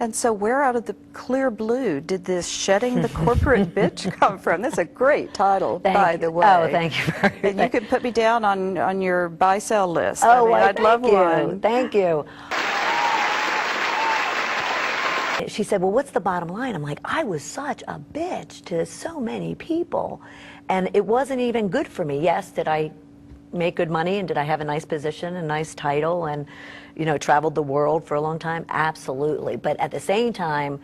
And so where out of the clear blue did this Shedding the Corporate Bitch come from? That's a great title, by the way. Oh, thank you very much. And you could put me down on your buy-sell list. Oh, I mean, I'd love one. Thank you. She said, well, what's the bottom line? I'm like, I was such a bitch to so many people. And it wasn't even good for me. Yes, did I make good money and did I have a nice position, a nice title, and traveled the world for a long time? Absolutely. But at the same time,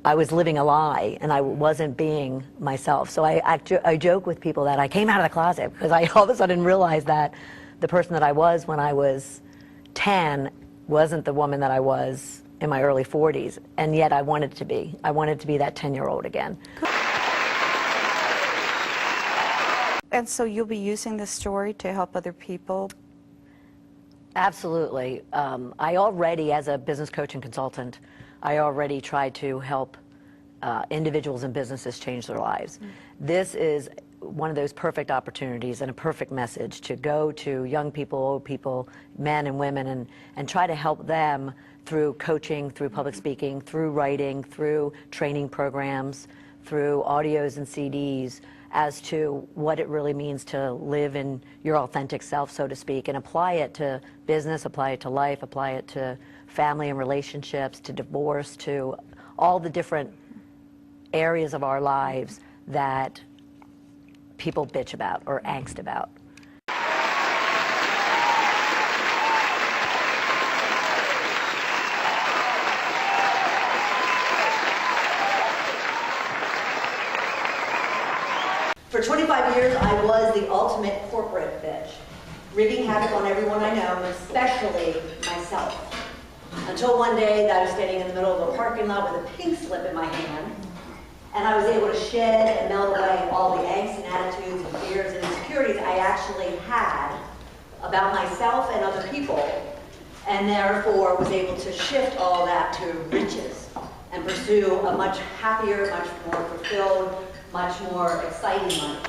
I was living a lie and I wasn't being myself. So I joke with people that I came out of the closet because I all of a sudden realized that the person that I was when I was 10 wasn't the woman that I was in my early 40s, and yet I wanted to be. I wanted to be that 10-year-old again. And so you'll be using this story to help other people? Absolutely. I already, as a business coach and consultant, I already try to help individuals and businesses change their lives. This is one of those perfect opportunities and a perfect message to go to young people, old people, men and women, and try to help them through coaching, through public speaking, through writing, through training programs, through audios and CDs, as to what it really means to live in your authentic self, so to speak, and apply it to business, apply it to life, apply it to family and relationships, to divorce, to all the different areas of our lives that people bitch about or angst about. For 25 years, I was the ultimate corporate bitch, wreaking havoc on everyone I know, especially myself. Until one day that I was standing in the middle of a parking lot with a pink slip in my hand, and I was able to shed and melt away all the angst and attitudes and fears and insecurities I actually had about myself and other people, and therefore was able to shift all that to riches and pursue a much happier, much more fulfilled, much more exciting life.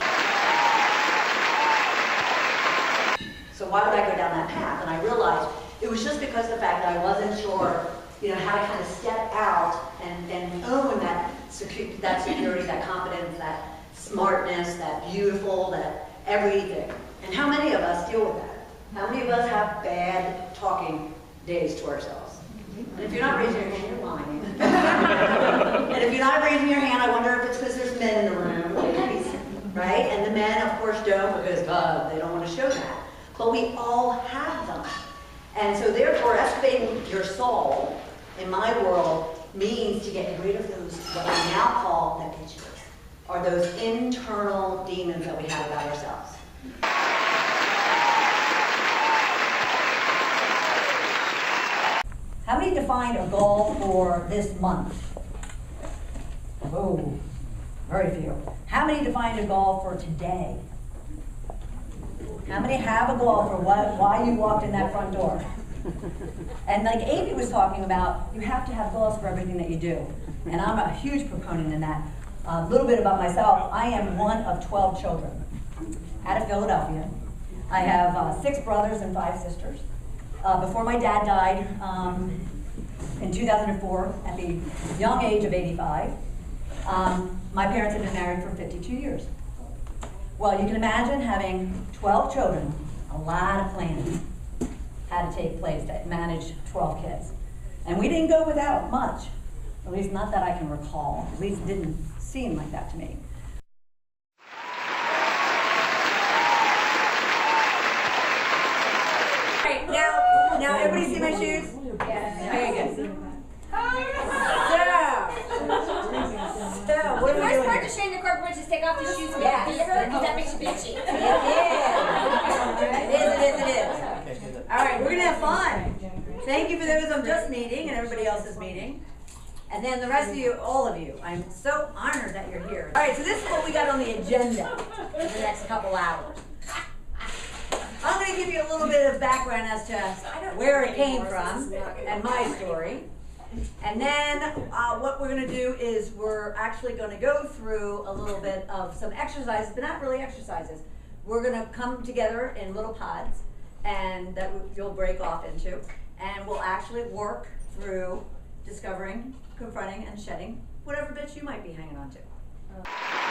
So why did I go down that path? And I realized it was just because of the fact that I wasn't sure, how to kind of step out and own that security, that confidence, that smartness, that beautiful, that everything. And how many of us deal with that? How many of us have bad talking days to ourselves? And if you're not raising your hand, you're lying. And if you're not raising your hand, I wonder if it's because there's men in the room, ladies, right? And the men, of course, don't, because they don't want to show that. But we all have them. And so therefore, excavating your soul, in my world, means to get rid of those, what I now call the bitches, or those internal demons that we have about ourselves. How many defined a goal for this month? Oh, very few. How many defined a goal for today? How many have a goal for why you walked in that front door? And like Amy was talking about, you have to have goals for everything that you do. And I'm a huge proponent in that. A little bit about myself. I am one of 12 children out of Philadelphia. I have 6 brothers and 5 sisters. Before my dad died in 2004, at the young age of 85, my parents had been married for 52 years. Well, you can imagine having 12 children, a lot of planning had to take place to manage 12 kids. And we didn't go without much, at least not that I can recall. At least it didn't seem like that to me. Now everybody see my shoes? Yes. Very good. So, what the are we first doing part here? to shame the corporate is take off your shoes and get bigger, because that makes you bitchy. It is. All right, we're going to have fun. Thank you for those I'm just meeting and everybody else is meeting. And then the rest of you, all of you, I'm so honored that you're here. All right, so this is what we got on the agenda for the next couple hours. I'm going to give you a little bit of background as to where it came from and my story. And then what we're going to do is we're actually going to go through a little bit of some exercises, but not really exercises. We're going to come together in little pods and that you'll break off into, and we'll actually work through discovering, confronting, and shedding whatever bitch you might be hanging on to.